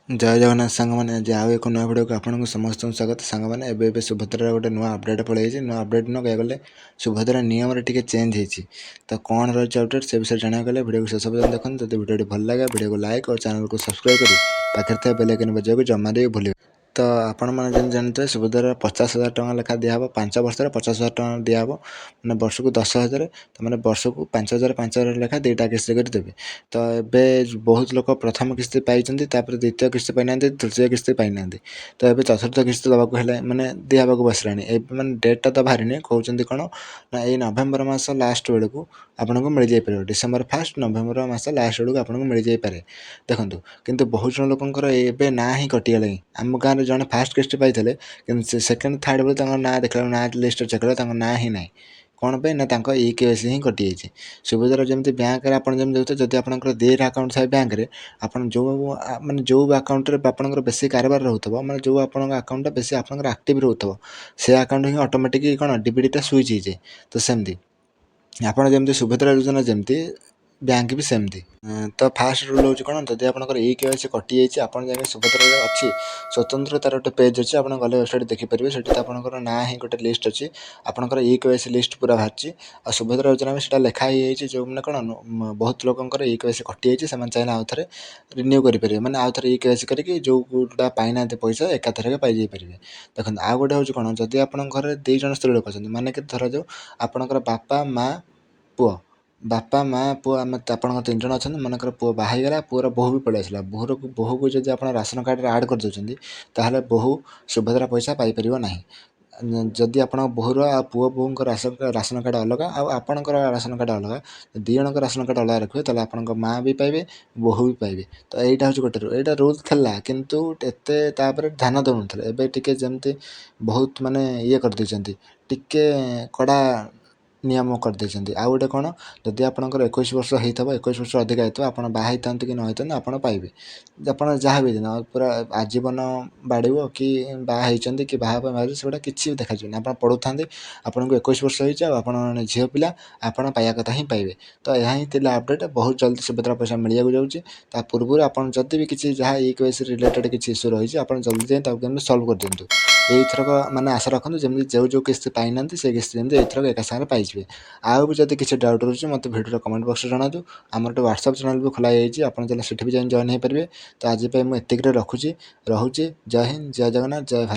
जय जगन्नाथ सांगमाने आज आउ एक नुआ भिडियो को आपको समस्त स्वागत सांगमाने एबे सुभद्रा गोटे नुआ अपडेट पड़े नुआ अपडेट न कह गले सुभद्रा नियम टिके चेंज होती तो कौन रही अपडेट से विषय जाना गले भिडियो को शेष पर्यटन देखते जब भिडियो भल लगे भिडियो को लाइक और चैनल को सब्सक्राइब कर पाखे बेल आइकन बजाय जमा भी भूल। तो आपण मैंने जानते सुभद्रा 50,000 टका लेखा दिहब 5 वर्ष 50,000 टका दिहब मैंने वर्ष को 10,000 तो मैंने वर्ष को 5,000 लेखा दुईटा किस्ती करदेवे। तो ये बहुत लोग प्रथम किस्ती पाई द्वितीय किस्ती पाई तृतीय किस्ती पाई तो ये चतुर्थ किस्ती दवाक मैंने दिहबाक बसला मैंने डेटा तो बाहरी कहते कौन ना ये नवेम्बर मास लास्ट बेलू आपको मिल जापर डिसेम्बर 1 नवेम्बर मास लास्ट बेलू आपको मिल जापे देखूँ किंतु बहुत जन लोकर ए ना ही कटिगला आम गाँव में जड़े फास्ट किस्ती पाई कि सेकेंड थर्ड बेलू ना देखला ना लिस्ट चेक कला ना ही ना कौन पे ना ई केवाईसी ही कटि जाइए। सुभद्रा जमी बैंक आप जब आप देर आकाउंट थाए बैंक में आप जो माने जो आकाउंट आप बेसी कारबार रोथब मैंने जो आप आकाउंट बेसी आप आक्टिव रोथब से आकाउंट ही ऑटोमेटिक कौन डीबीटी स्विच हो जाए। तो सेमती आपड़ जमी सुभद्रा योजना जमी बैंक भी सेमती। तो फास्ट रूल हूँ कौन जब आप ई केवाईसी कटि जाइए आप सुभद्रा अच्छी स्वतंत्र तार गोटे पेज अच्छी आप गले वेबसाइट देखिपारे से आपंकर ना ही गोटे लिस्ट अच्छी आपंकर ई केवाईसी लिस्ट पूरा बाहरी आ सुभद्रा योजना में सीटा लिखाई जो मैंने कौन बहुत लोकर ई केवाईसी कटि जाइए से चाहिए आउ थे रिन्यू करेंगे मैंने आउ थे ई केवाईसी करके जो गुटा पाई पैसा एकाथरके पाई पारे। देखो आउ गोटे हूँ कौन जब आप घर 2 जन स्त्री लोक अच्छा माने धर जाऊ आपंकर बापा माँ पुआ बापा माँ पुआ आम आप 3 जन अच्छा मनकर पुआ बाहर पुअर बोहू भी पलि आसला बोहू को जब आप राशन कार्ड आड कर दूसरी ताहले बोहू सुभद्रा पैसा पाइपर ना जदि आप बोहूर पुओ बोहू राशन कार्ड अलग आपणकर राशन कार्ड अलग 2 जन राशन कार्ड अलग रखिए तो आप माँ भी पाइबे बोहू भी पाइबे। तो यहाँ हूँ गोटे यहाँ रूल था किंतु एते ध्यान दौन एवं टे जमती बहुत माने ये करदे टिके कड़ा नियम करदे। आउ गोटे कौन जदि आपंकर 21 वर्ष होता 21 वर्ष अधिक होता आप बाहर था कि न होता आप पाइबे आप जहाँ भी दिन पूरा आजीवन बाड़ो कि बाहर कि बाहर से किसी भी देखा आप पढ़ू था आपको 21 वर्ष हो झील पिला आप पाया कथा ही पाइबे। तो यह ही अपडेट बहुत जल्दी सुभद्रा पैसा मिलने जाऊँगी पूर्व आप जब भी किसी जहाँ ई केवाईसी रिलेटेड किसी इश्यू रही आप जल्दी जाए सल्व कर दिंतु एथरक मैंने आशा रखते जमी जो किस्ती पाई ना से किस्ती जमी एथरक एका सागर पाइबे। आउ भी जब किसी डाउट रोचे मत भिडियो कमेंट बॉक्स में जनातु आम गोटे व्हाट्सएप चैनल भी खोला आपड़ी भी जॉइन हो पारे। तो आज मुझे रखुची रोचे जय हिंद जय जगन्नाथ जय भारत।